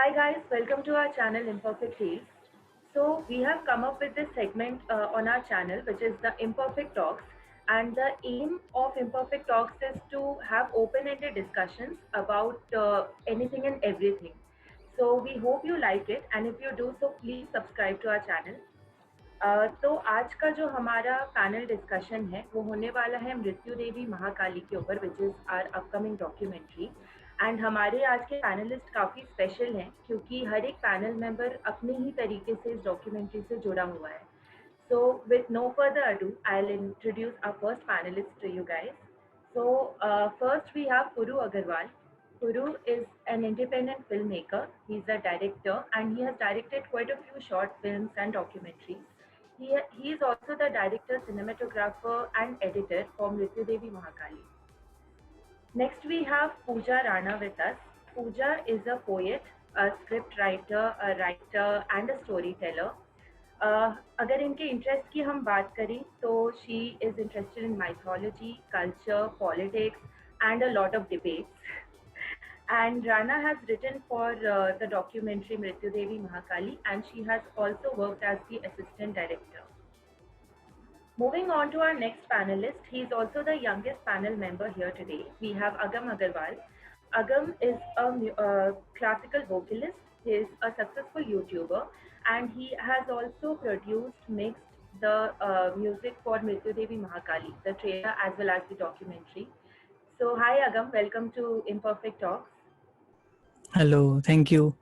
Hi guys, welcome to our channel Imperfect Tales. So we have come up with this segment on our channel which is the Imperfect Talks, and the aim of Imperfect Talks is to have open-ended discussions about anything and everything. So we hope you like it, and if you do so please subscribe to our channel. तो आज का जो हमारा panel discussion है वो होने वाला है मृत्यु देवी महाकाली के ऊपर, which is are upcoming documentary. And हमारे आज के पैनलिस्ट काफ़ी स्पेशल हैं क्योंकि हर एक पैनल मेंबर अपने ही तरीके से इस डॉक्यूमेंट्री से जुड़ा हुआ है। So with no further adieu I will introduce our first panelist to you guys. So first we have Puru Agarwal. Puru is an independent filmmaker. He's a director and he has directed quite a few short films and documentaries. He is also the director, cinematographer and editor for Mrityu Devi Mahakali. Next we have Pooja Rana with us. Pooja is a poet, a script writer, a writer and a storyteller. अगर इनके interest की हम बात करें तो she is interested in mythology, culture, politics and a lot of debates. And Rana has written for the documentary Mrityu Devi Mahakali, and she has also worked as the assistant director. Moving on to our next panelist, he is also the youngest panel member here today. We have Agam Agarwal. Agam is a classical vocalist. He is a successful YouTuber, and he has also produced, mixed the music for Mrityu Devi Mahakali, the trailer as well as the documentary. So hi Agam, welcome to Imperfect Talks. Hello, thank you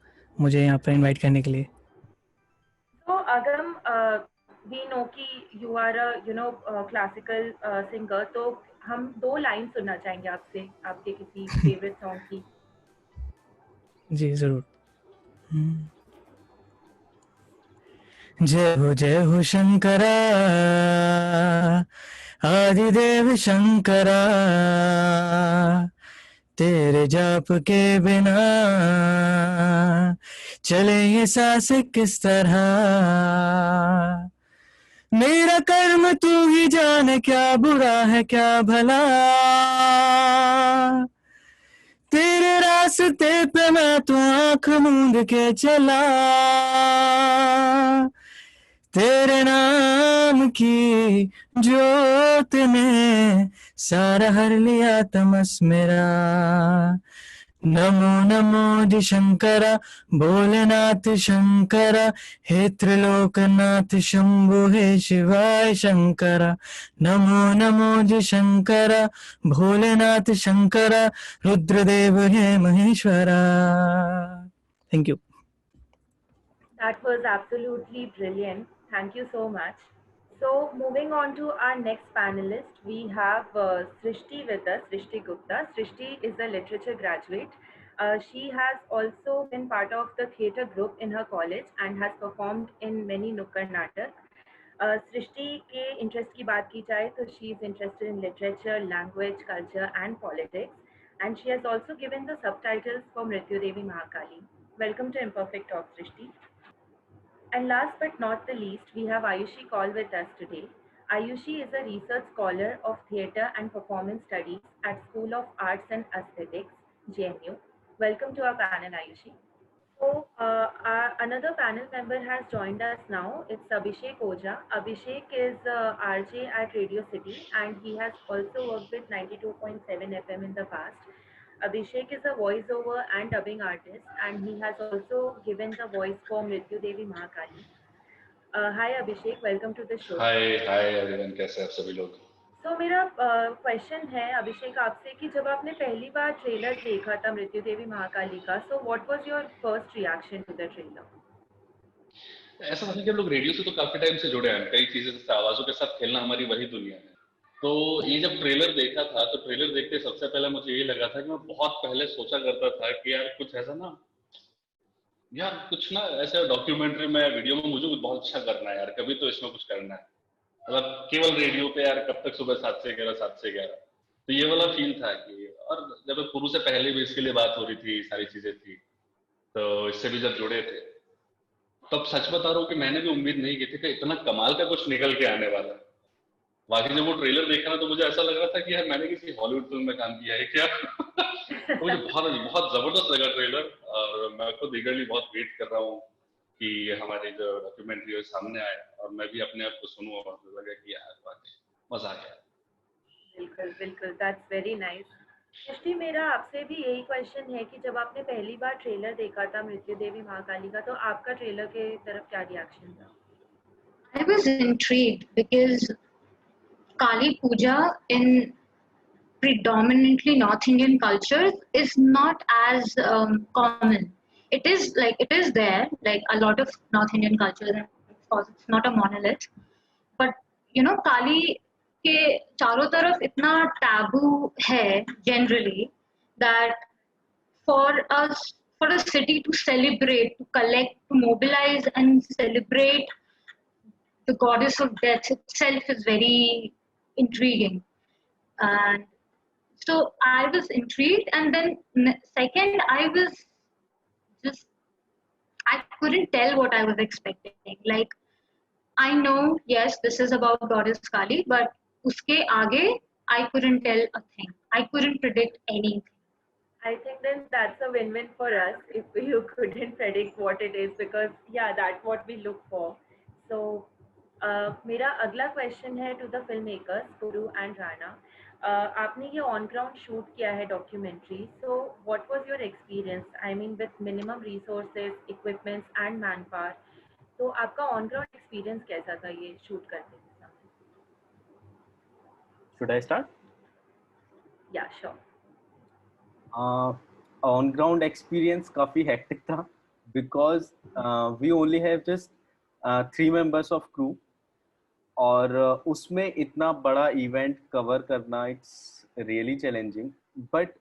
मुझे यहाँ पर invite करने के लिए। So Agam, we know कि you are a classical singer, तो हम दो लाइन सुनना चाहेंगे आपसे, आपके किसी फेवरेट सॉन्ग की। जी ज़रूर। जय हो शंकरा, आदिदेव शंकरा, तेरे जाप के बिना चले ये सांस किस तरह। मेरा कर्म तू ही जाने, क्या बुरा है क्या भला, तेरे रास्ते पे मैं तो आँख मूंद के चला। तेरे नाम की जोत ने सारा हर लिया तमस मेरा। नमो नमो जी शंकरा, भोलेनाथ शंकरा, हे त्रिलोकनाथ शंभु, हे शिवाय शंकरा। नमो नमो जी शंकरा, भोलेनाथ शंकरा, रुद्रदेव हे Maheshwara. Thank you. That was absolutely brilliant. Thank you so much. So moving on to our next panelist, we have Srishti with us, Srishti Gupta. Srishti is a literature graduate. She has also been part of the theatre group in her college and has performed in many Nukkad Natak. Srishti के interest की बात की जाए तो she is interested in literature, language, culture and politics, and she has also given the subtitles for Mrityu Devi Mahakali. Welcome to Imperfect Talk, Srishti. And last but not the least, we have Ayushi Kaul with us today. Ayushi is a research scholar of theatre and performance studies at School of Arts and Aesthetics, JNU. Welcome to our panel, Ayushi. So, another panel member has joined us now. It's Abhishek Oja. Abhishek is RJ at Radio City, and he has also worked with 92.7 FM in the past. Abhishek is a voiceover and dubbing artist, and he has also given the voice for Mrityu Devi Mahakali. Hi Abhishek, welcome to the show. Hi everyone, कैसे हैं आप सभी लोग? So मेरा question है अभिषेक आपसे कि जब आपने पहली बार ट्रेलर देखा था मृत्यु देवी महाकाली का, so what was your first reaction to the trailer? ऐसा था कि हम लोग रेडियो से तो काफी टाइम से जुड़े हैं, कई चीजें जैसे आवाजों के साथ खेलना हमारी वही दुनिया है। तो ये जब ट्रेलर देखा था तो ट्रेलर देखते सबसे पहले मुझे ये लगा था कि मैं बहुत पहले सोचा करता था कि यार कुछ ऐसा ना, यार कुछ ना ऐसे डॉक्यूमेंट्री में, वीडियो में मुझे कुछ बहुत अच्छा करना है यार, कभी तो इसमें कुछ करना है। मतलब केवल रेडियो पे यार कब तक सुबह 7 से 11, तो ये वाला फील था कि, और जब शुरू से पहले भी इसके लिए बात हो रही थी, सारी चीजें थी, तो इससे भी जब जुड़े थे तब सच बता रहा हूँ कि मैंने भी उम्मीद नहीं की थी कि इतना कमाल का कुछ निकल के आने वाला है। बाकी जब वो ट्रेलर देखा ना तो मुझे ऐसा लग रहा था कि यार मैंने किसी हॉलीवुड फिल्म में काम किया है क्या। तो मुझे बहुत बहुत जबरदस्त लगा ट्रेलर, और मैं खुद ईगरली बहुत वेट कर रहा हूँ कि हमारी जो डॉक्यूमेंट्री है सामने आए और मैं भी अपने आप को सुनूं, और मुझे लगा कि यार वाकई मजा आ गया। बिल्कुल बिल्कुल, दैट्स वेरी नाइस। सृष्टि, मेरा आपसे भी यही क्वेश्चन है कि जब आपने पहली बार ट्रेलर देखा था मृत्यु देवी महाकाली का, तो आपका ट्रेलर के तरफ क्या रिएक्शन था? I was intrigued because Kali Puja in predominantly North Indian cultures is not as common. It is there, like a lot of North Indian cultures, and of course it's not a monolith. But you know, Kali के चारों तरफ इतना taboo है generally that for us, for a city to celebrate, to collect, to mobilize and celebrate the goddess of death itself is very intriguing. And so I was intrigued, and then second, just I couldn't tell what I was expecting. Like, I know, yes, this is about goddess Kali, but uske aage, I couldn't tell a thing. I couldn't predict anything. I think then that's a win-win for us if you couldn't predict what it is, because yeah, that's what we look for. So मेरा अगला question है to the film makers Guru and Rana. आपने ये on ground shoot किया है documentary, so what was your experience? I mean with minimum resources, equipments and man power. तो आपका on ground experience कैसा था ये शूट करने के साथ? Should I start? Yeah sure. On ground experience काफी हेक्टिक था because we only have just 3 members of crew, और उसमें इतना बड़ा इवेंट कवर करना इट्स रियली चैलेंजिंग। बट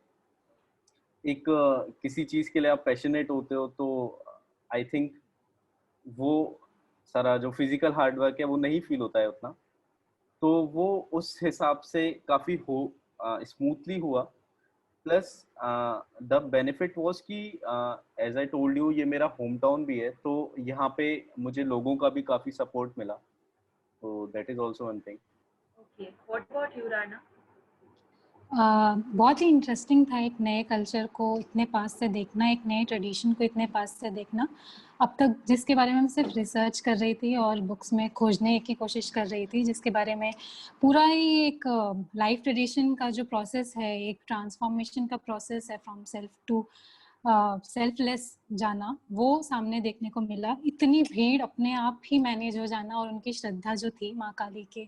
एक किसी चीज़ के लिए आप पैशनेट होते हो तो आई थिंक वो सारा जो फिजिकल हार्डवर्क है वो नहीं फील होता है उतना, तो वो उस हिसाब से काफ़ी स्मूथली हुआ। प्लस द बेनिफिट वॉज कि एज आई टोल्ड यू ये मेरा होम टाउन भी है, तो यहाँ पे मुझे लोगों का भी काफ़ी सपोर्ट मिला, तो that is also one thing. Okay, what about you Rana? बहुत ही इंटरेस्टिंग था एक नए कल्चर को इतने पास से देखना, एक नए ट्रेडिशन को इतने पास से देखना। अब तक जिसके बारे में मैं सिर्फ रिसर्च कर रही थी और बुक्स में खोजने की कोशिश कर रही थी, जिसके बारे में पूरा ही एक लाइफ ट्रेडिशन का जो प्रोसेस है, एक ट्रांसफॉर्मेशन का प्रोसेस है फ्रॉम सेल्फ टू सेल्फलेस जाना, वो सामने देखने को मिला। इतनी भीड़ अपने आप ही मैनेज हो जाना और उनकी श्रद्धा जो थी माँ काली के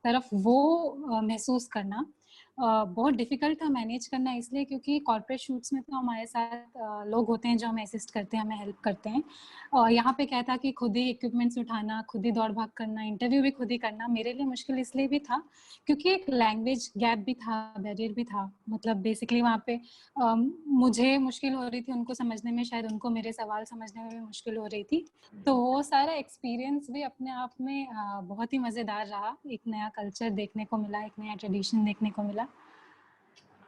तरफ वो महसूस करना बहुत डिफिकल्ट था मैनेज करना, इसलिए क्योंकि कॉर्पोरेट शूट्स में तो हमारे साथ लोग होते हैं जो हमें असिस्ट करते हैं, हमें हेल्प करते हैं। और यहाँ पे क्या था कि खुद ही इक्विपमेंट्स उठाना, खुद ही दौड़ भाग करना, इंटरव्यू भी खुद ही करना मेरे लिए मुश्किल इसलिए भी था क्योंकि एक लैंग्वेज गैप भी था, बैरियर भी था। मतलब बेसिकली वहाँ पे मुझे मुश्किल हो रही थी उनको समझने में, शायद उनको मेरे सवाल समझने में भी मुश्किल हो रही थी। तो वो सारा एक्सपीरियंस भी अपने आप में बहुत ही मज़ेदार रहा। एक नया कल्चर देखने को मिला, एक नया ट्रेडिशन देखने को मिला।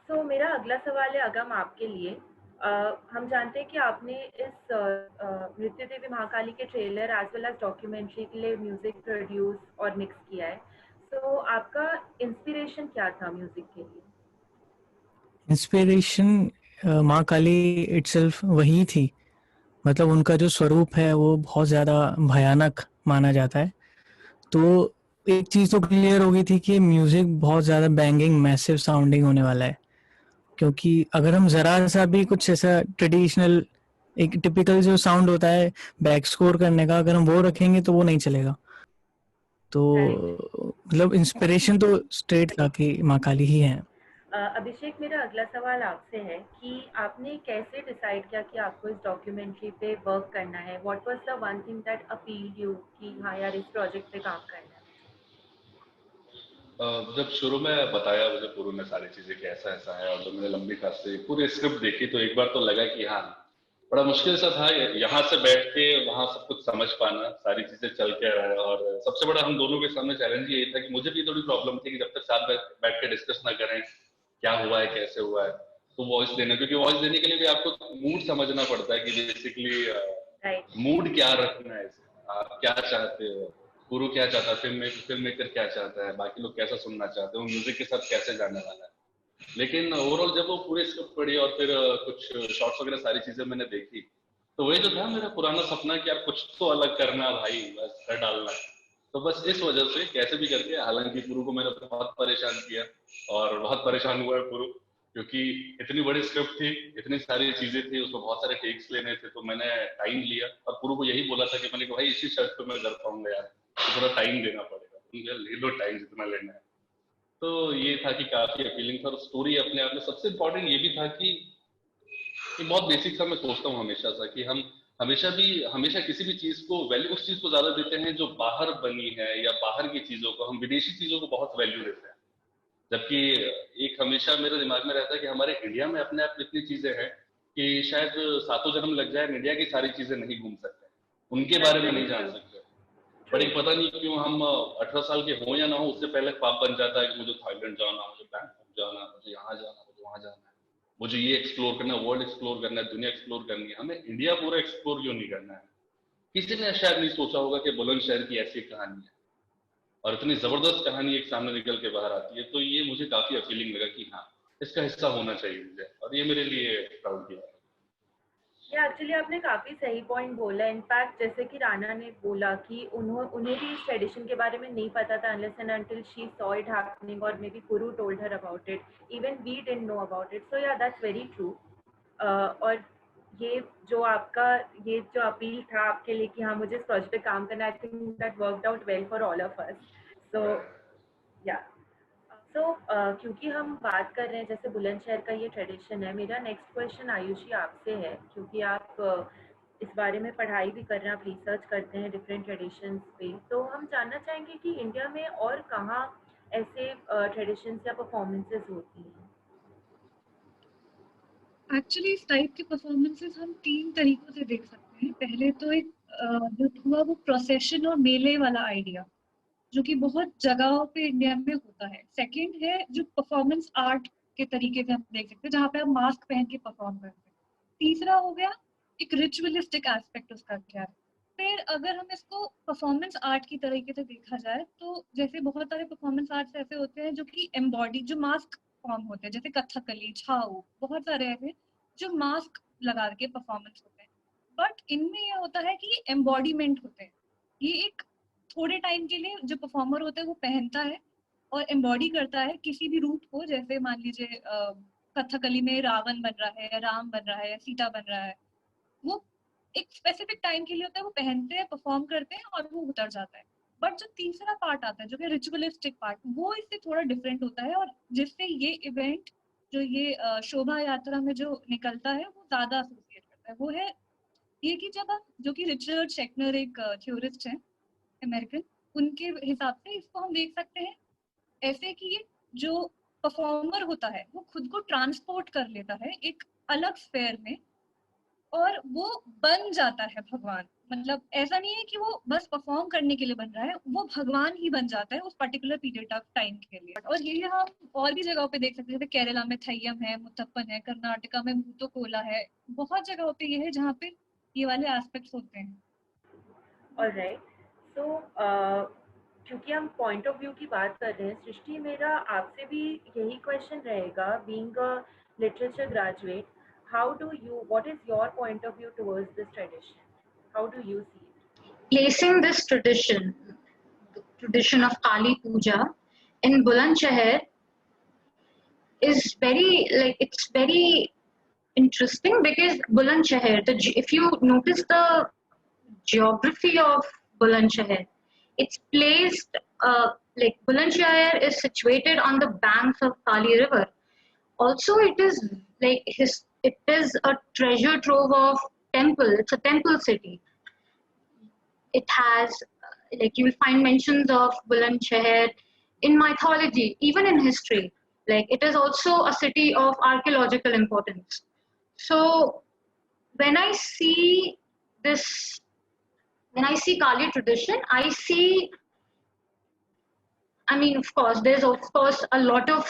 तो मेरा अगला सवाल है अगम आपके लिए। हम जानते हैं कि आपने इस मृत्यु देवी महाकाली के trailer as well as documentary के लिए म्यूजिक प्रोड्यूस और मिक्स किया है, तो आपका इंस्पिरेशन क्या था म्यूजिक के लिए? इंस्पिरेशन माँ काली इटसेल्फ वही थी। मतलब उनका जो स्वरूप है वो बहुत ज़्यादा भयानक माना जाता है, तो एक चीज़ तो क्लियर हो गई थी कि म्यूज़िक बहुत ज़्यादा बैंगिंग मैसिव साउंडिंग होने वाला है, क्योंकि अगर हम ज़रा सा भी कुछ ऐसा ट्रेडिशनल एक टिपिकल जो साउंड होता है बैक स्कोर करने का, अगर हम वो रखेंगे तो वो नहीं चलेगा। तो मतलब इंस्पिरेशन तो स्ट्रेट था कि माँ काली ही है। अभिषेक, मेरा अगला सवाल आपसे है कि आपने कैसे डिसाइड किया कि आपको इस डॉक्यूमेंट्री पे वर्क करना है? What was the one thing that appealed you कि हाँ यार इस प्रोजेक्ट पे काम करना है? जब शुरू में बताया मुझे पूरू ने सारी चीजें कि ऐसा ऐसा है, और जब मैंने लंबी खास से पूरी स्क्रिप्ट देखी तो एक बार तो लगा कि हाँ बड़ा मुश्किल सा था यहाँ से बैठ के वहां सब कुछ समझ पाना, सारी चीजें चल के रहा है। और सबसे बड़ा हम दोनों के सामने चैलेंज ये था कि मुझे भी थोड़ी प्रॉब्लम थी कि जब तक साथ बैठ के डिस्कस ना करें क्या हुआ है कैसे हुआ है, तो वॉइस देना, क्योंकि वॉइस देने के लिए भी आपको मूड समझना पड़ता है कि बेसिकली मूड क्या रखना है, आप क्या चाहते हो, पुरु क्या चाहता है, फिल्म मेकर क्या चाहता है, बाकी लोग कैसा सुनना चाहते हैं, वो म्यूजिक के साथ कैसे जाने वाला है। लेकिन ओवरऑल जब वो पूरे स्क्रिप्ट पढ़ी और फिर कुछ शॉर्ट्स वगैरह सारी चीजें मैंने देखी, तो वही जो था मेरा पुराना सपना कि यार कुछ तो अलग करना भाई, बस कर डालना। तो बस इस वजह से कैसे भी करके, हालांकि पुरु को मैंने बहुत परेशान किया और बहुत परेशान हुआ है पुरु, क्योंकि इतनी बड़ी स्क्रिप्ट थी, इतनी सारी चीजें थी, उसको बहुत सारे टेक्स लेने थे, तो मैंने टाइम लिया और पुरु को यही बोला था कि मैंने कहा भाई इसी शर्त पे मैं कर पाऊंगा यार, तो थोड़ा टाइम देना पड़ेगा, तुम ले लो टाइम जितना लेना है। तो ये था कि काफी अपीलिंग था, और स्टोरी अपने आप में सबसे इम्पोर्टेंट ये भी था कि बहुत बेसिक सा मैं सोचता हूँ हमेशा सा कि हम हमेशा किसी भी चीज को वैल्यू उस चीज को ज्यादा देते हैं जो बाहर बनी है, या बाहर की चीजों को, हम विदेशी चीजों को बहुत वैल्यू देते हैं। जबकि एक हमेशा मेरे दिमाग में रहता है कि हमारे इंडिया में अपने आप इतनी चीजें हैं कि शायद सातों जन्म लग जाए, इंडिया की सारी चीजें नहीं घूम सकते, उनके बारे में नहीं जान सकते। बट एक पता नहीं क्यों हम 18 साल के हों या ना हो, उससे पहले पाप बन जाता है कि मुझे थाईलैंड जाना, मुझे बैंकॉक जाना, मुझे यहाँ जाना, मुझे वहां जाना है, मुझे ये एक्सप्लोर करना है, वर्ल्ड एक्सप्लोर करना है, दुनिया एक्सप्लोर करनी है। हमें इंडिया पूरा एक्सप्लोर क्यों नहीं करना है? किसी ने शायद नहीं सोचा होगा कि बुलंदशहर की ऐसी कहानी है और इतनी जबरदस्त कहानी एक सामने निकल के बाहर आती है। तो ये मुझे काफी अपीलिंग लगा कि हाँ, इसका हिस्सा होना चाहिए मुझे, और ये मेरे लिए प्राउड की बात है। एक्चुअली आपने काफी सही पॉइंट बोला। इनफैक्ट जैसे कि राना ने बोला कि उन्हें भी इस ट्रेडिशन के बारे में नहीं पता था unless and until she saw it happening, और maybe Puru told her about it, even we didn't know about it. So yeah that's very true. और ये जो अपील था आपके लिए कि हाँ मुझे इस प्रोजेक्ट पे काम करना, I think that worked out well for all of us. So yeah क्योंकि हम बात कर रहे हैं जैसे बुलंदशहर का ये ट्रेडिशन है, मेरा नेक्स्ट क्वेश्चन आयुषी आपसे है, क्योंकि आप इस बारे में पढ़ाई भी कर रहे हैं, आप रिसर्च करते हैं डिफरेंट ट्रेडिशंस पे। तो हम जानना चाहेंगे कि इंडिया में और कहाँ ऐसे ट्रेडिशंस या परफॉर्मेंसेस होती हैं? एक्चुअली इस टाइप के परफॉर्मेंसेस हम 3 तरीकों से देख सकते हैं। पहले तो एक जो हुआ वो प्रोसेशन और मेले वाला आइडिया, जो कि बहुत जगहों पे इंडिया में होता है। सेकंड है जो परफॉर्मेंस आर्ट के तरीके से हम देख सकते हैं, जहाँ पे आप मास्क पहन के परफॉर्म करते हैं। तीसरा हो गया एक रिचुअलिस्टिक एस्पेक्ट उसका क्या है। फिर अगर हम इसको परफॉर्मेंस आर्ट की तरीके से देखा जाए तो जैसे बहुत सारे परफॉर्मेंस आर्ट्स ऐसे होते हैं जो कि एम्बॉडी, जो मास्क फॉर्म होते हैं, जैसे कथकली, छाऊ, बहुत सारे ऐसे जो मास्क लगा के परफॉर्मेंस होते हैं। बट इनमें यह होता है कि ये एम्बॉडीमेंट होते हैं, ये एक थोड़े टाइम के लिए जो परफॉर्मर होता है वो पहनता है और एम्बॉडी करता है किसी भी रूप को। जैसे मान लीजिए कथकली में रावण बन रहा है, राम बन रहा है, सीता बन रहा है, वो एक स्पेसिफिक टाइम के लिए होता है, वो पहनते हैं, परफॉर्म करते हैं और वो उतर जाता है। बट जो तीसरा पार्ट आता है जो कि रिचुअलिस्टिक पार्ट, वो इससे थोड़ा डिफरेंट होता है, और जिससे ये इवेंट जो ये शोभा यात्रा में जो निकलता है वो ज्यादा एसोसिएट करता है, वो है ये कि जब हम, जो कि रिचर्ड शेकनर एक थ्योरिस्ट हैं अमेरिकन, उनके हिसाब से इसको हम देख सकते हैं ऐसे कि ये जो परफॉर्मर होता है वो खुद को ट्रांसपोर्ट कर लेता है एक अलग स्फेयर में, और वो बन जाता है भगवान। मतलब ऐसा नहीं है कि वो बस परफॉर्म करने के लिए बन रहा है, वो भगवान ही बन जाता है उस पर्टिकुलर पीरियड ऑफ टाइम के लिए। और ये हम और भी जगहों पे देख सकते हैं, जैसे केरला में थय्यम है, मुथप्पन है, कर्नाटका में मूतोकोला है, बहुत जगहों पे ये है जहाँ पे ये वाले एस्पेक्ट्स होते हैं। ऑलराइट, सो क्योंकि हम पॉइंट ऑफ व्यू की बात कर रहे हैं सृष्टि, मेरा आपसे भी यही क्वेश्चन रहेगा, being a literature graduate, what is your point of view towards this tradition? How do you see it? Placing this tradition, the tradition of Kali Puja in Bulandshahr is it's very interesting, because Bulandshahr, if you notice the geography of Bulandshahr, it's placed, Bulandshahr is situated on the banks of Kali River. Also, it is a treasure trove of temple. It's a temple city. It has, you will find mentions of Bulandshahr in mythology, even in history. It is also a city of archaeological importance. So when I see Kali tradition, of course, there's of course a lot of,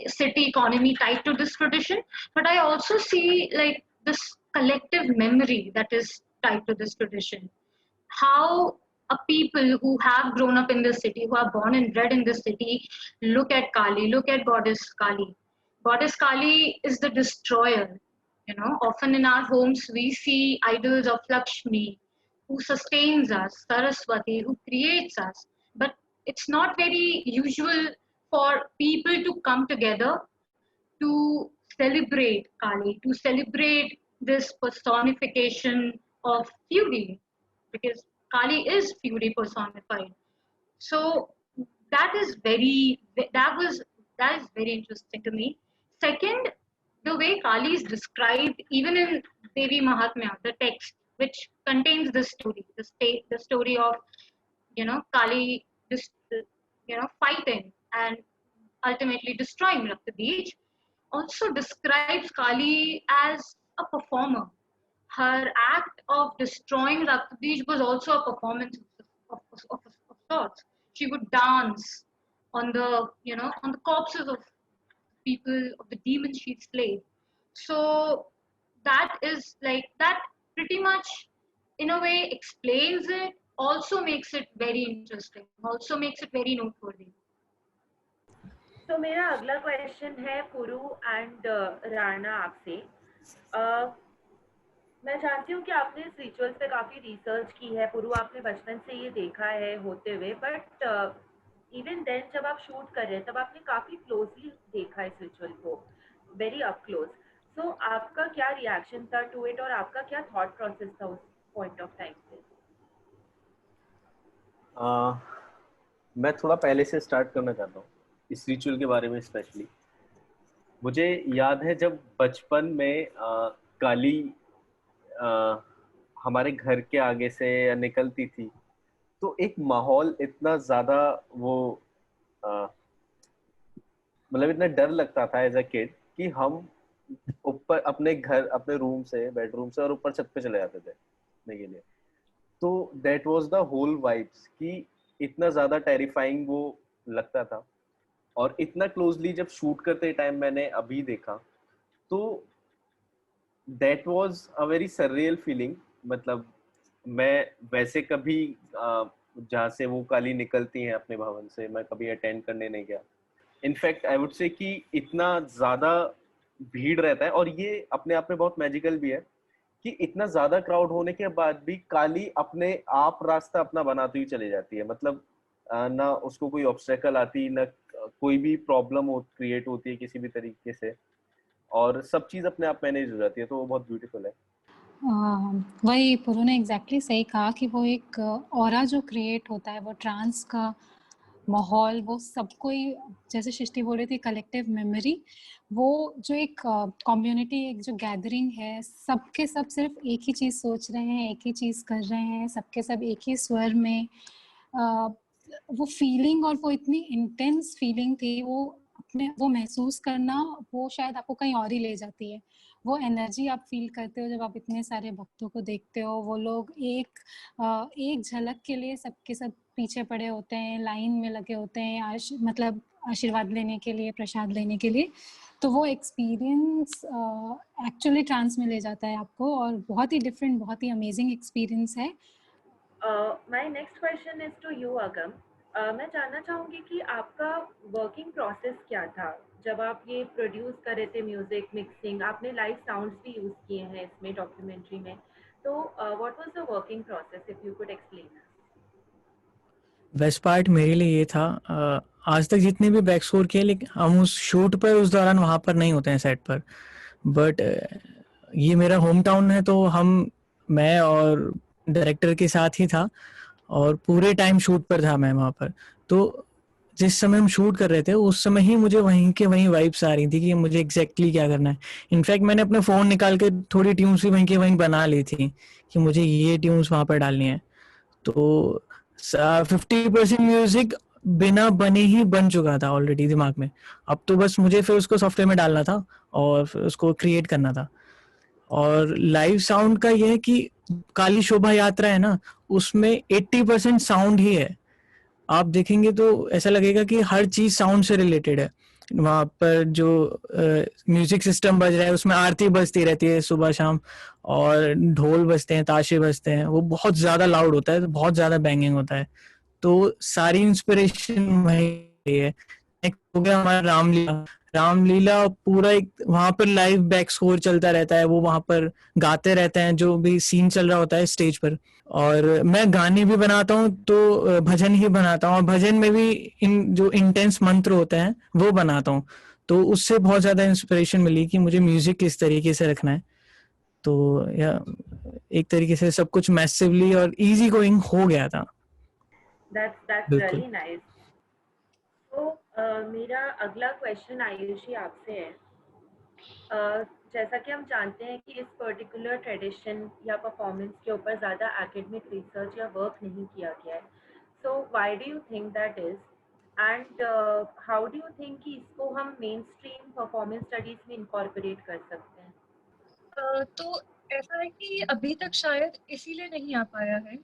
city economy tied to this tradition, but I also see this collective memory that is tied to this tradition. How people who have grown up in this city, who are born and bred in this city, look at Kali, look at Goddess Kali. Goddess Kali is the destroyer. You know, often in our homes we see idols of Lakshmi, who sustains us, Saraswati, who creates us. But it's not very usual for people to come together to celebrate Kali, to celebrate this personification of fury, because Kali is fury personified. So that is very interesting to me. Second, the way Kali is described, even in Devi Mahatmya, the text which contains the story, the story of Kali, fighting and ultimately destroying Raktabij, also describes Kali as a performer. Her act of destroying Raktabij was also a performance of sorts. She would dance on the corpses of people, of the demons she slayed. So that pretty much in a way explains it, also makes it very interesting, also makes it very noteworthy. तो मेरा अगला question है पुरु and Rana आपसे। मैं जानती हूँ कि आपने इस रिचुअल्स पे काफी रिसर्च की है पुरु, आपने बचपन से ये देखा है होते हुए, बट इवन देन जब आप शूट कर रहे हैं तब आपने काफी क्लोजली देखा इस रिचुअल को, वेरी अप क्लोज। सो आपका क्या रिएक्शन था टू इट और आपका क्या थॉट प्रोसेस था उस पॉइंट ऑफ टाइम पे? मैं थोड़ा पहले से स्टार्ट करना चाहता हूँ इस रिचुअल के बारे में। स्पेशली मुझे याद है जब बचपन में काली हमारे घर के आगे से निकलती थी तो एक माहौल इतना ज्यादा वो मतलब इतना डर लगता था एज अ किड कि हम ऊपर अपने घर, अपने रूम से, बेडरूम से और ऊपर छत पे चले जाते थे के लिए। तो that was the whole vibes कि इतना ज्यादा टेरिफाइंग वो लगता था। और इतना क्लोजली जब शूट करते टाइम मैंने अभी देखा तो that was a very surreal feeling. मतलब मैं वैसे कभी जहाँ से वो काली निकलती हैं अपने भवन से, मैं कभी अटेंड करने नहीं गया। इनफैक्ट आई वुड से कि इतना ज्यादा भीड़ रहता है और ये अपने आप में बहुत मैजिकल भी है कि इतना ज्यादा क्राउड होने के बाद भी काली अपने आप रास्ता अपना बनाती हुई चली जाती है। मतलब ना उसको कोई ऑब्स्टेकल आती, ना कोई भी प्रॉब्लम क्रिएट होती है किसी भी तरीके से, और सब चीज अपने आप मैनेज हो जाती है। तो वो बहुत ब्यूटीफुल है। वही पुरु ने एग्जैक्टली सही कहा कि वो एक ऑरा जो क्रिएट होता है, वो ट्रांस का माहौल, वो सबको ही, जैसे सृष्टि बोल रही थी, कलेक्टिव मेमोरी, वो जो एक कम्युनिटी, एक जो गैदरिंग है, सबके सब सिर्फ एक ही चीज़ सोच रहे हैं, एक ही चीज़ कर रहे हैं, सबके सब एक ही स्वर में, वो फीलिंग, और वो इतनी इंटेंस फीलिंग थी, वो अपने वो महसूस करना, वो शायद आपको कहीं और ही ले जाती है। वो एनर्जी आप फील करते हो जब आप इतने सारे भक्तों को देखते हो। वो लोग एक झलक के लिए सबके सब पीछे पड़े होते हैं, लाइन में लगे होते हैं, मतलब आशीर्वाद लेने के लिए, प्रसाद लेने के लिए। तो वो एक्सपीरियंस एक्चुअली ट्रांस में ले जाता है आपको, और बहुत ही डिफरेंट, बहुत ही अमेजिंग एक्सपीरियंस है। My next question is to you Agam. मैं जानना चाहूँगी कि आपका वर्किंग प्रोसेस क्या था जब आप ये प्रोड्यूस कर रहे थे, म्यूजिक मिक्सिंग, आपने लाइव साउंड्स भी यूज किए हैं इसमें डॉक्यूमेंट्री में, तो what was the working process, if you could explain? Best part मेरे लिए ये था, आज तक जितने भी बैक स्कोर किए, लेकिन हम उस शूट पर उस दौरान वहाँ पर नहीं होते हैं सेट पर, बट ये मेरा होम टाउन है, तो मैं और डायरेक्टर के साथ ही था और पूरे टाइम शूट पर था मैं वहाँ पर। तो जिस समय हम शूट कर रहे थे उस समय ही मुझे वहीं वाइब्स आ रही थी कि मुझे एग्जैक्टली क्या करना है। इनफैक्ट मैंने अपने फ़ोन निकाल के थोड़ी ट्यून्स भी वहीं बना ली थी कि मुझे ये ट्यून्स वहाँ पर डालनी है। तो 50% म्यूजिक बिना बने ही बन चुका था ऑलरेडी दिमाग में। अब तो बस मुझे फिर उसको सॉफ्टवेयर में डालना था और फिर उसको क्रिएट करना था। और लाइव साउंड का यह है कि काली शोभा यात्रा है ना, उसमें 80% साउंड ही है। आप देखेंगे तो ऐसा लगेगा कि हर चीज साउंड से रिलेटेड है। वहाँ पर जो म्यूजिक सिस्टम बज रहा है उसमें आरती बजती रहती है सुबह शाम, और ढोल बजते हैं, ताशे बजते हैं, वो बहुत ज्यादा लाउड होता है, तो बहुत ज्यादा बैंगिंग होता है। तो सारी इंस्पिरेशन वही है। एक हो गया हमारा रामलीला। रामलीला पूरा एक वहां पर लाइव बैक स्कोर चलता रहता है, वो वहां पर गाते रहते हैं जो भी सीन चल रहा होता है स्टेज पर। और मैं गाने भी बनाता हूँ, तो भजन ही बनाता हूँ, और भजन में भी इन जो इंटेंस मंत्र होते हैं वो बनाता हूँ। तो उससे बहुत ज्यादा इंस्पिरेशन मिली कि मुझे म्यूजिक किस तरीके से रखना है। तो या एक तरीके से सब कुछ मैसिवली और इजी गोइंग हो गया था। That's बिल्कुल। really nice. तो मेरा अगला क्वेश्चन आयुषी आपसे है। जैसा कि हम जानते हैं कि इस पर्टिकुलर ट्रेडिशन या परफॉर्मेंस के ऊपर ज़्यादा एकेडमिक रिसर्च या वर्क नहीं किया गया है, so why do you think that is, and how do you think कि इसको हम मेन स्ट्रीम परफॉर्मेंस स्टडीज में इनकॉर्पोरेट कर सकते हैं? तो ऐसा है कि अभी तक शायद इसीलिए नहीं आ पाया है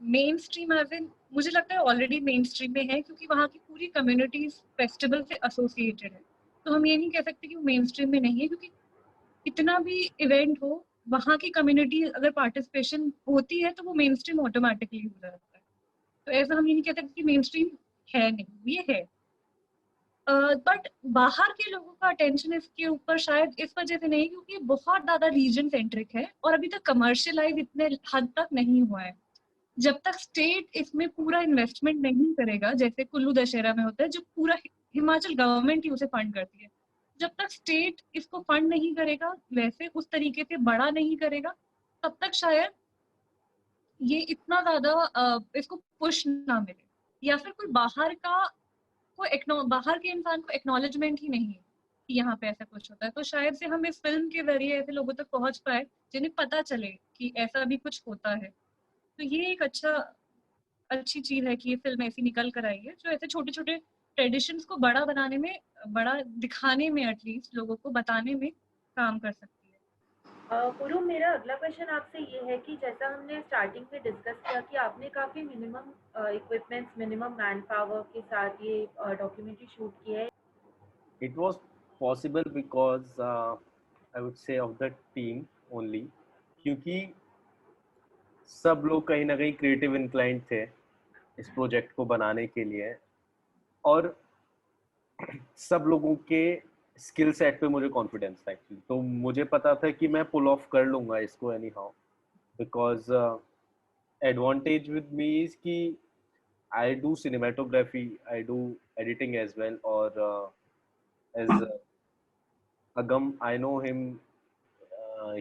मेन स्ट्रीम, एज इन मुझे लगता है ऑलरेडी मेन स्ट्रीम में है, क्योंकि वहाँ की पूरी कम्युनिटीज फेस्टिवल से एसोसिएटेड है। तो हम ये नहीं कह सकते कि वो मेन स्ट्रीम में नहीं है, क्योंकि कितना भी इवेंट हो, वहाँ की कम्युनिटी अगर पार्टिसिपेशन होती है तो वो मेन स्ट्रीम ऑटोमेटिकली हो जाता है। तो ऐसा हम ये नहीं कह सकते कि मेन स्ट्रीम है नहीं, ये है। बट बाहर के लोगों का अटेंशन इसके ऊपर शायद इस वजह से नहीं, क्योंकि बहुत ज्यादा रीजन सेंट्रिक है और अभी तक कमर्शियलाइज इतने हद तक नहीं हुआ है। जब तक स्टेट इसमें पूरा इन्वेस्टमेंट नहीं करेगा, जैसे कुल्लू दशहरा में होता है, जो पूरा हिमाचल गवर्नमेंट ही उसे फंड करती है, जब तक स्टेट इसको फंड नहीं करेगा, वैसे उस तरीके से बड़ा नहीं करेगा, तब तक शायद ये इतना ज्यादा इसको पुश ना मिले, या फिर कोई बाहर का बाहर के इंसान को एक्नॉलेजमेंट ही नहीं है कि यहाँ पे ऐसा कुछ होता है। तो शायद से हम इस फिल्म के जरिए ऐसे लोगों तक पहुंच पाए जिन्हें पता चले कि ऐसा भी कुछ होता है। तो ये एक अच्छी चीज है कि ये फिल्म ऐसी निकल कर आई है, जो ऐसे छोटे छोटे ट्रेडिशंस को बड़ा बनाने में, बड़ा दिखाने में, एटलीस्ट लोगों को बताने में काम कर सकती है। पुरु, मेरा अगला क्वेश्चन आपसे ये है कि जैसा हमने स्टार्टिंग में डिस्कस किया कि आपने काफ़ी minimum equipments, minimum man power के साथ ये डॉक्यूमेंट्री शूट की है। It was possible because I would say of the team only, क्योंकि सब लोग कहीं ना कहीं क्रिएटिव इंक्लाइंड थे इस प्रोजेक्ट को बनाने के लिए, और सब लोगों के स्किल सेट पे मुझे कॉन्फिडेंस था एक्चुअली। तो मुझे पता था कि मैं पुल ऑफ कर लूंगा इसको anyhow, because advantage with me is कि I do cinematography, I do editing as well, और as Agam, I know him,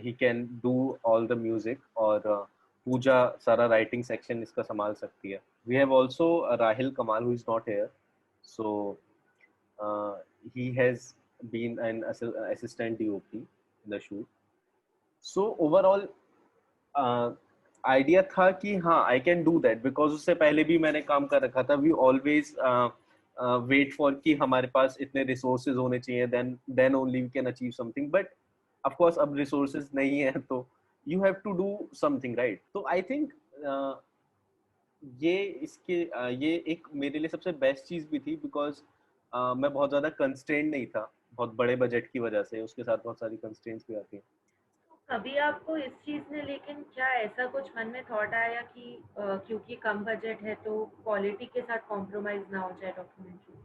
he can do all the music, और पूजा सारा राइटिंग सेक्शन इसका संभाल सकती है। We have also Rahil Kamal, who is not here, so he has been an assistant DOP in the shoot. So overall idea था कि हाँ I can do that, because उससे पहले भी मैंने काम कर रखा था। We always वेट फॉर कि हमारे पास इतने रिसोर्सेज होने चाहिए, then only we can achieve something, but of course अब रिसोर्सेज नहीं है तो you have to do something, right? तो आई थिंक ये एक मेरे लिए सबसे बेस्ट चीज भी थी, बिकॉज मैं बहुत ज्यादा कंस्ट्रेंट नहीं था, बहुत बड़े बजट की वजह से उसके साथ बहुत सारी कंस्ट्रेंट्स भी आती हैं। अभी आपको इस चीज ने लेकिन क्या ऐसा कुछ मन में थॉट आया कि क्योंकि कम बजट है तो क्वालिटी के साथ कॉम्प्रोमाइज ना हो जाए डॉक्यूमेंट्री?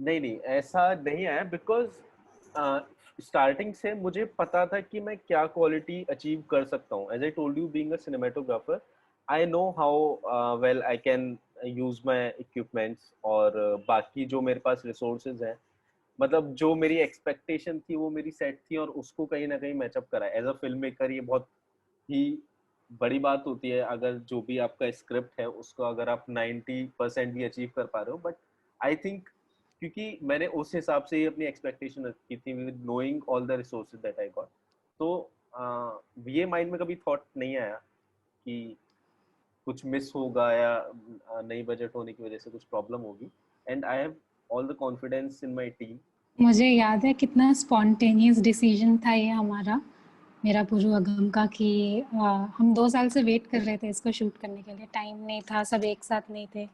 नहीं ऐसा नहीं आया, बिकॉज स्टार्टिंग से मुझे पता था कि मैं क्या क्वालिटी अचीव कर सकता हूँ। As I told you, being a cinematographer, I know how well I can use my equipments, और बाकी जो मेरे पास रिसोर्सेज हैं, मतलब जो मेरी एक्सपेक्टेशन थी वो मेरी सेट थी, और उसको कहीं ना कहीं मैचअप करा। एज अ फिल्म मेकर ये बहुत ही बड़ी बात होती है, अगर जो भी आपका स्क्रिप्ट है उसको अगर आप 90% भी अचीव कर पा रहे हो। बट आई थिंक क्योंकि मैंने उस हिसाब से ही अपनी एक्सपेक्टेशन रखी थी, with knowing all the resources that I got, तो ये माइंड में कभी थॉट नहीं आया कि कुछ मिस होगा या नई बजट होने की वजह से कुछ प्रॉब्लम होगी। And I have all the confidence in my team. मुझे याद है कितना स्पॉन्टेनियस डिसीजन था ये हमारा, मेरा पुरु अगम का, कि हम 2 साल से वेट कर रहे थे इसको शूट करने के लिए, टाइम नहीं था, सब एक साथ नहीं थे,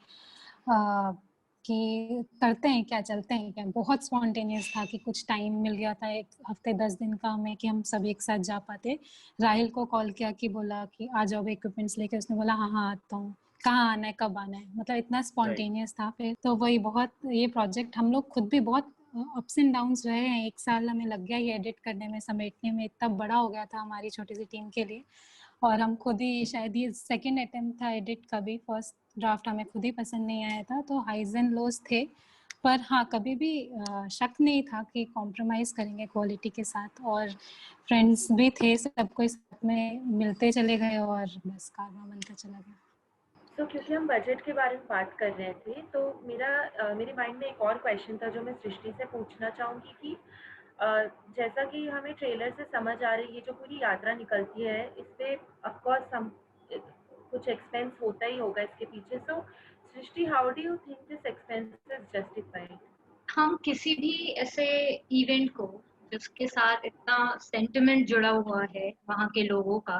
कि करते हैं क्या, चलते हैं क्या। बहुत स्पॉन्टेनियस था कि कुछ टाइम मिल गया था 1 हफ्ते 10 दिन का हमें कि हम सब एक साथ जा पाते। राहिल को कॉल किया कि बोला कि आ जाओ इक्विपमेंट्स लेके, उसने बोला हाँ हाँ आता हूँ, कहाँ आना है कब आना है, मतलब इतना स्पॉन्टेनियस था। फिर तो वही बहुत, ये प्रोजेक्ट हम लोग खुद भी बहुत अप्स एंड डाउन्स रहे हैं। 1 साल हमें लग गया ये एडिट करने में, समेटने में, इतना बड़ा हो गया था हमारी छोटी सी टीम के लिए। और हम खुद ही, शायद ये सेकंड अटेम्प्ट था एडिट का भी, फर्स्ट ड्राफ्ट हमें खुद ही पसंद नहीं आया था, तो हाइज एंड लोज थे। पर हाँ, कभी भी शक नहीं था कि कॉम्प्रोमाइज़ करेंगे क्वालिटी के साथ। और फ्रेंड्स भी थे, सबको साथ में मिलते चले गए और बस कारवां बनता चला गया। तो क्योंकि हम बजट के बारे में बात कर रहे थे, तो मेरे माइंड में एक और क्वेश्चन था जो मैं सृष्टि से पूछना चाहूँगी कि जैसा कि हमें ट्रेलर से समझ आ रही है, जो पूरी यात्रा निकलती है, इस पे ऑफकोर्स हम कुछ एक्सपेंस होता ही होगा इसके पीछे। So Srishti, how do you think this expense is justified? हम किसी भी ऐसे इवेंट को जिसके साथ इतना सेंटिमेंट जुड़ा हुआ है वहाँ के लोगों का,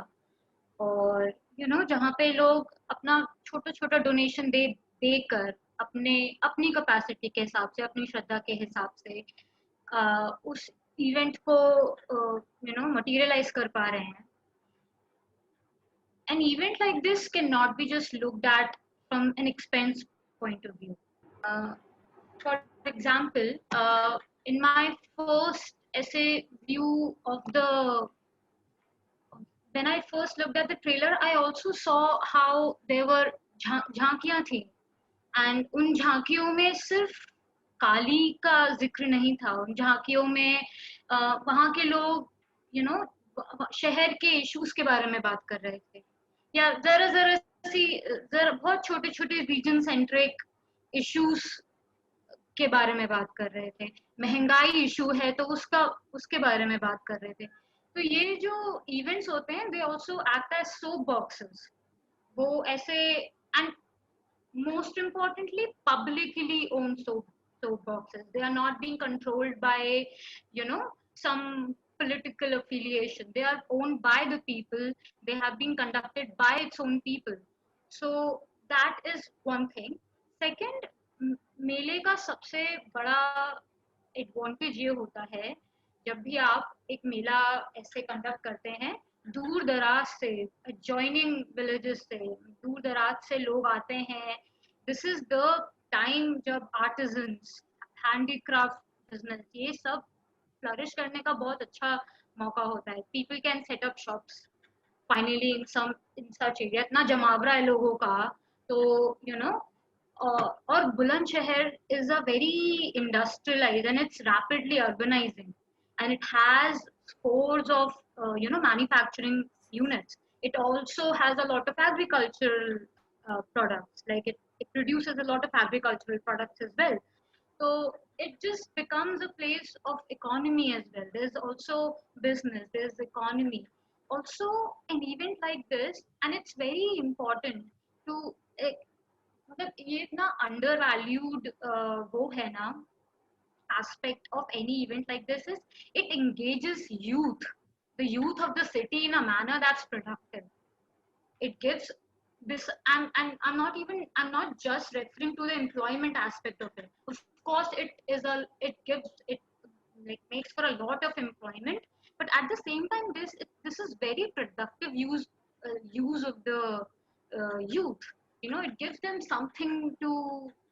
और जहाँ पे लोग अपना छोटा छोटा डोनेशन देकर अपनी कैपेसिटी के हिसाब से, अपनी श्रद्धा के हिसाब से उस इवेंट को मटेरियलाइज कर पा रहे हैं. An event like this cannot be just looked at from an expense point of view. For example, in my first essay view of when I first looked at the trailer, I also saw how there were झांकियां थी, and उन झांकियों में सिर्फ काली का जिक्र नहीं था. उन झांकियों में वहाँ के लोग शहर के इश्यूज के बारे में बात कर रहे थे, या जरा बहुत छोटे छोटे रीजन सेंट्रिक इश्यूज के बारे में बात कर रहे थे. महंगाई इशू है तो उसके बारे में बात कर रहे थे. तो ये जो इवेंट्स होते हैं, they also act as soap boxes. वो ऐसे, and most importantly publicly own soap boxes. They are not being controlled by some political affiliation. They are owned by the people. They have been conducted by its own people. So that is one thing. Second, मेले का सबसे बड़ा advantage ये होता है, जब भी आप एक मेला ऐसे कंडक्ट करते हैं, दूर दराज से, adjoining villages से, दूर दराज से लोग आते हैं. This is the टाइम जब आर्टिजन्स, हैंडीक्राफ्ट बिजनेस, ये सब फ्लरिश करने का बहुत अच्छा मौका होता है. People can set up shops finally in such area. इतना जमावड़ा है लोगों का, तो और Bulandshahr is a very industrialised and it's rapidly urbanising, and it has scores of manufacturing units. It also has a lot of agricultural products, like it produces a lot of agricultural products as well. So it just becomes a place of economy as well. There's also business, there's economy. Also an event like this, and it's very important to मतलब ये इतना undervalued वो है ना aspect of any event like this, is it engages the youth of the city in a manner that's productive. It gives this, and I'm not just referring to the employment aspect of it. Of course it makes for a lot of employment, but at the same time this is very productive use of the youth. It gives them something to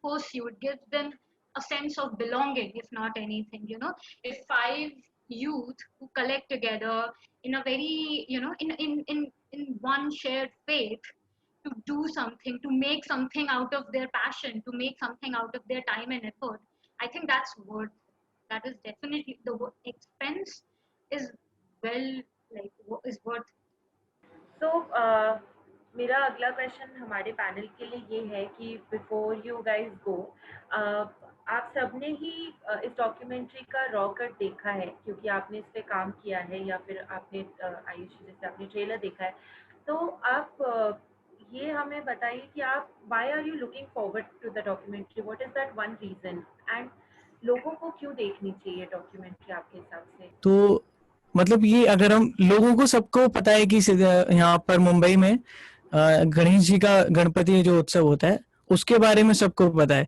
pursue. It gives them a sense of belonging, if not anything. If 5 youth who collect together in a very in one shared faith to do something, to make something out of their passion, to make something out of their time and effort, I think that's worth. That is definitely the expense is worth. So मेरा अगला question हमारे panel के लिए ये है कि before you guys go, आप सबने ही इस डॉक्यूमेंट्री का रॉ कट देखा है, क्योंकि आपने इस पे काम किया है, या फिर आपने आयुषी जैसे आपने ट्रेलर देखा है. तो आप ये हमें बताइए कि आप why are you looking forward to the documentary, what is that one reason, and लोगों को क्यों देखनी चाहिए डॉक्यूमेंट्री आपके हिसाब से? तो मतलब ये, अगर हम लोगों को सबको पता है कि यहाँ पर मुंबई में गणेश जी का गणपति जो उत्सव होता है उसके बारे में सबको पता है,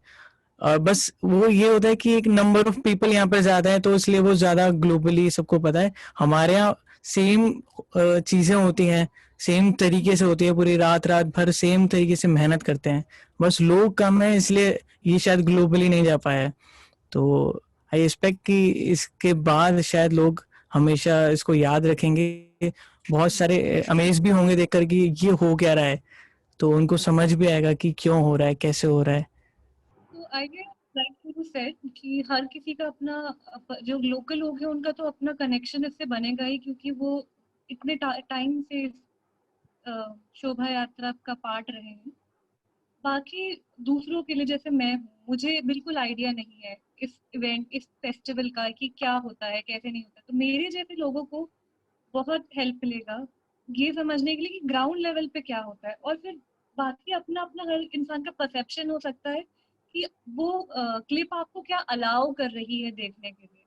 बस वो ये होता है कि एक नंबर ऑफ पीपल यहाँ पर ज्यादा है तो इसलिए वो ज्यादा ग्लोबली सबको पता है। हमारे यहाँ सेम चीजें होती हैं, सेम तरीके से होती है, पूरी रात रात भर सेम तरीके से मेहनत करते हैं, बस लोग कम है इसलिए ये शायद ग्लोबली नहीं जा पाया है। तो आई एक्सपेक्ट कि इसके बाद शायद लोग हमेशा इसको याद रखेंगे, बहुत सारे अमेज भी होंगे देखकर कि ये हो क्या रहा है, तो उनको समझ भी आएगा कि क्यों हो रहा है, कैसे हो रहा है। तो I guess like you said कि हर किसी का अपना जो लोकल लोग हैं उनका तो अपना कनेक्शन इससे बनेगा ही, क्योंकि वो इतने टाइम से इस शोभा यात्रा का पार्ट रहे हैं। बाकी दूसरों के लिए जैसे मैं हूँ, मुझे बिल्कुल आइडिया नहीं है इस इवेंट, इस फेस्टिवल का कि क्या होता है कैसे नहीं होता, तो मेरे जैसे लोगों को बहुत हेल्प मिलेगा ये समझने के लिए कि ग्राउंड लेवल पे क्या होता है। और फिर बाकी अपना अपना हर इंसान का परसेप्शन हो सकता है कि वो क्लिप आपको क्या अलाउ कर रही है देखने के लिए।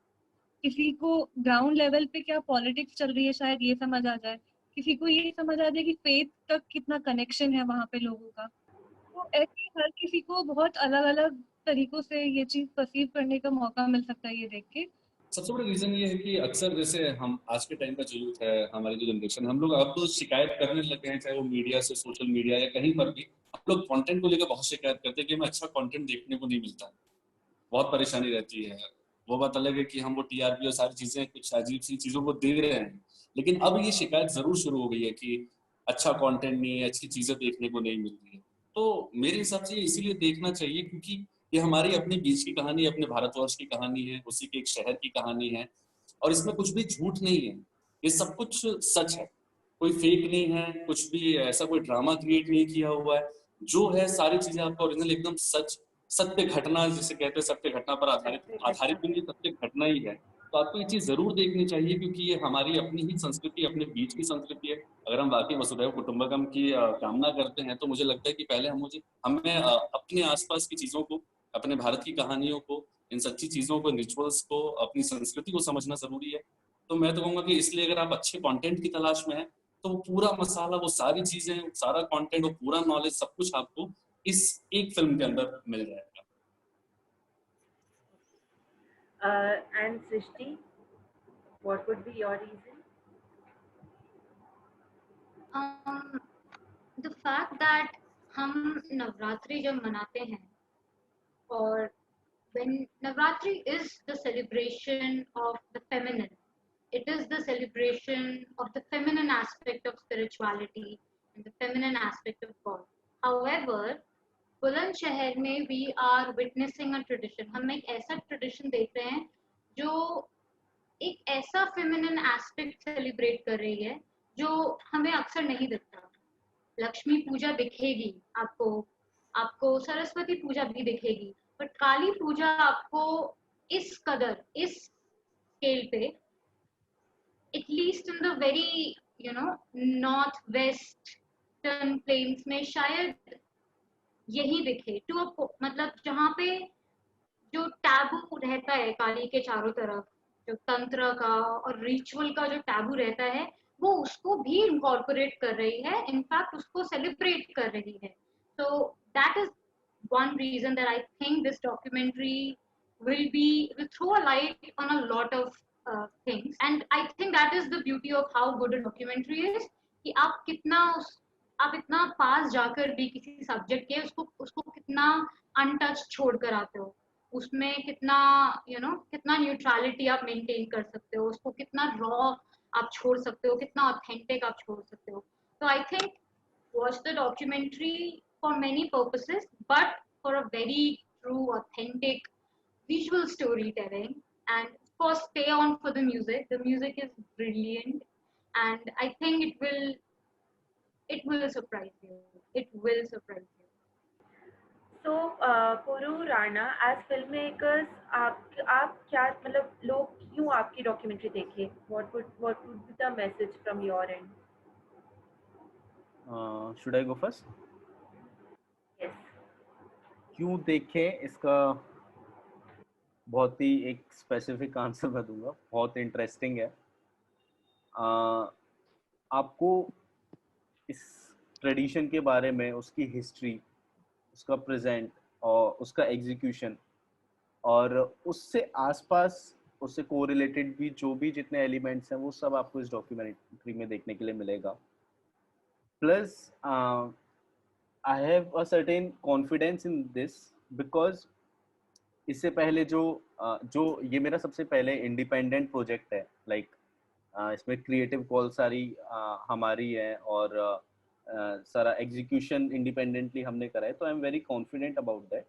किसी को ग्राउंड लेवल पे क्या पॉलिटिक्स चल रही है शायद ये समझ आ जाए, किसी को ये समझ आ जाए कि फेथ तक कितना कनेक्शन है वहाँ पे लोगों का। तो ऐसे ही हर किसी को बहुत अलग अलग तरीकों से ये चीज परसीव करने का मौका मिल सकता है ये देख के। सबसे बड़ा रीजन ये है कि अक्सर जैसे हम आज के टाइम का जो यूथ है, हमारी जो जनरेशन, हम लोग अब तो शिकायत करने लगे हैं, चाहे वो मीडिया से, सोशल मीडिया या कहीं पर भी। हम लोग कंटेंट को लेकर बहुत शिकायत करते हैं कि हमें अच्छा कंटेंट देखने को नहीं मिलता, बहुत परेशानी रहती है। वो बात अलग है कि हम वो टीआरपी और सारी चीजें, कुछ अजीब सी चीजों को दे रहे हैं, लेकिन अब ये शिकायत जरूर शुरू हो गई है कि अच्छा कंटेंट नहीं है, अच्छी चीजें देखने को नहीं मिल रही है। तो मेरे हिसाब से ये इसीलिए देखना चाहिए क्योंकि ये हमारी अपने बीच की कहानी है, अपने भारतवर्ष की कहानी है, उसी के एक शहर की कहानी है, और इसमें कुछ भी झूठ नहीं है, ये सब कुछ सच है, कोई फेक नहीं है, कुछ भी ऐसा कोई ड्रामा क्रिएट नहीं किया हुआ है। जो है सारी चीजें आपका ओरिजिनल एकदम सच, सत्य घटना जिसे कहते हैं, सत्य घटना पर आधारित आधारित भी नहीं, सत्य घटना ही है। तो आपको ये चीज जरूर देखनी चाहिए क्योंकि ये हमारी अपनी ही संस्कृति, अपने बीच की संस्कृति है। अगर हम वाकई वसुधैव कुटुंबकम की कामना करते हैं तो मुझे लगता है कि पहले हमें अपने आसपास की चीजों को, अपने भारत की कहानियों को, इन सच्ची चीजों को, रिचुअल्स को, अपनी संस्कृति को समझना जरूरी है। तो मैं तो कहूंगा कि इसलिए अगर आप अच्छे कंटेंट की तलाश में हैं तो वो पूरा मसाला, वो सारी चीजें, वो सारा कंटेंट, वो पूरा नॉलेज, सब कुछ आपको इस एक फिल्म के अंदर मिल जाएगा। And Srishti, what would be your reason? The fact that हम नवरात्रि जब मनाते हैं, और when Navratri is the celebration of the feminine, it is the celebration of the feminine aspect of spirituality and the feminine aspect of God. However, Bulandshahr में we are witnessing a tradition, हम एक ऐसा tradition देख रहे हैं जो एक ऐसा feminine aspect celebrate कर रही है जो हमें अक्सर नहीं दिखता। लक्ष्मी पूजा दिखेगी आपको, आपको सरस्वती पूजा भी दिखेगी, बट काली पूजा आपको इस कदर, इस स्केल पे, at least in the very north western plains में शायद यही दिखे। टू मतलब जहाँ पे जो टैबू रहता है काली के चारों तरफ, जो तंत्र का और रिचुअल का जो टैबू रहता है, वो उसको भी इनकॉर्पोरेट कर रही है, इनफैक्ट उसको सेलिब्रेट कर रही है। तो that is one reason that I think this documentary will throw a light on a lot of things, and I think that is the beauty of how good a documentary is, कि आप इतना पास जाकर भी किसी subject के उसको कितना untouched छोड़ कर आते हो, उसमें कितना कितना न्यूट्रलिटी आप मेंटेन कर सकते हो, उसको कितना रॉ आप छोड़ सकते हो, कितना ऑथेंटिक आप छोड़ सकते हो। तो I think watch the documentary for many purposes, but for a very true, authentic visual storytelling. And of course, stay on for the music. The music is brilliant, and I think it will surprise you. It will surprise you. So, Puru, Rana, as filmmakers, आप क्या मतलब लोग क्यों आपकी documentary देखें? What would be the message from your end? Should I go first? Yes. क्यों देखें, इसका बहुत ही एक स्पेसिफिक आंसर मैं दूंगा, बहुत इंटरेस्टिंग है। आपको इस ट्रेडिशन के बारे में, उसकी हिस्ट्री, उसका प्रेजेंट, और उसका एग्जीक्यूशन, और उससे आसपास उससे कोरिलेटेड भी जो भी जितने एलिमेंट्स हैं वो सब आपको इस डॉक्यूमेंट्री में देखने के लिए मिलेगा। Plus I have a certain confidence in this because इससे पहले जो ये मेरा सबसे पहले इंडिपेंडेंट प्रोजेक्ट है, लाइक इसमें क्रिएटिव कॉल सारी हमारी है और सारा एग्जीक्यूशन इंडिपेंडेंटली हमने करा है, तो I am very confident about that.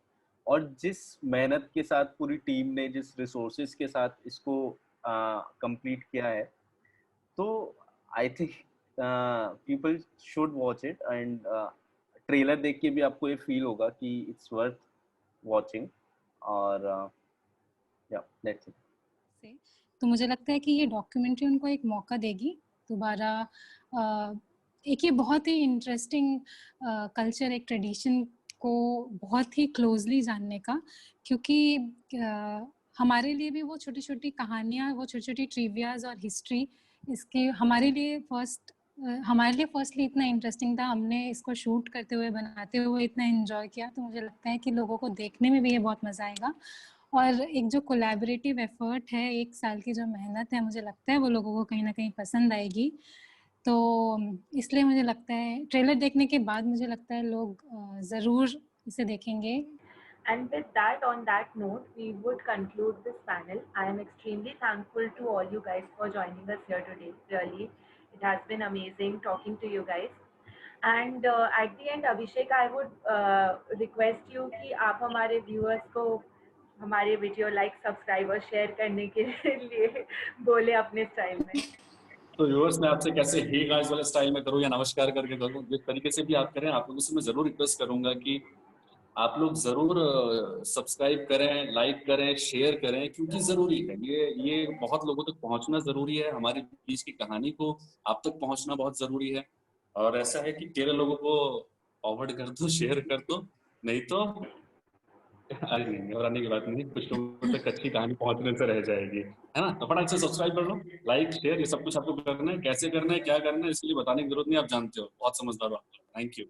और जिस मेहनत के साथ पूरी टीम ने, जिस रिसोर्सेज के साथ इसको कंप्लीट किया है, तो I think people should watch it, and trailer देख के भी आपको ये फील होगा कि इट्स वर्थ वॉचिंग। और या दैट्स इट। तो मुझे लगता है कि ये डॉक्यूमेंट्री उनको एक मौका देगी दोबारा एक ये बहुत ही इंटरेस्टिंग कल्चर, एक ट्रेडिशन को बहुत ही क्लोजली जानने का, क्योंकि हमारे लिए भी वो छोटी छोटी कहानियाँ, वो छोटी छोटी ट्रिवियाज और हिस्ट्री इसके हमारे लिए फर्स्टली इतना इंटरेस्टिंग था, हमने इसको शूट करते हुए, बनाते हुए इतना एंजॉय किया, तो मुझे लगता है कि लोगों को देखने में भी ये बहुत मज़ा आएगा। और एक जो कोलैबोरेटिव एफर्ट है, 1 साल की जो मेहनत है, मुझे लगता है वो लोगों को कहीं ना कहीं पसंद आएगी। तो इसलिए मुझे लगता है ट्रेलर देखने के बाद मुझे लगता है लोग ज़रूर इसे देखेंगे। And with that, on that note, we would conclude this panel. I am extremely thankful to all you guys for joining us here today. Really, it has been amazing talking to you guys. And at the end, Abhishek, I would request you कि आप हमारे viewers को हमारे video like, subscribe और share करने के लिए बोले अपने स्टाइल में। तो व्यूअर्स, मैं आपसे कैसे हे गाइस वाले स्टाइल में करूं या नमस्कार करके करूं, जिस तरीके से भी आप करें, आप लोगों से मैं जरूर रिक्वेस्ट करूंगा कि आप लोग जरूर सब्सक्राइब करें, लाइक करें, शेयर करें, क्योंकि जरूरी है, ये बहुत लोगों तक पहुंचना जरूरी है। हमारी बीच की कहानी को आप तक पहुंचना बहुत जरूरी है। और ऐसा है कि केवल लोगों को फॉरवर्ड कर दो, शेयर कर दो, नहीं तो घबराने की बात नहीं, कुछ लोगों तक अच्छी कहानी पहुंचने से रह जाएगी, है ना। तो फटाक से सब्सक्राइब कर लो, लाइक शेयर, ये सब कुछ आपको करना है। कैसे करना है, क्या करना है, इसके लिए बताने की जरूरत नहीं, आप जानते हो, बहुत समझदार हो आप। Thank you.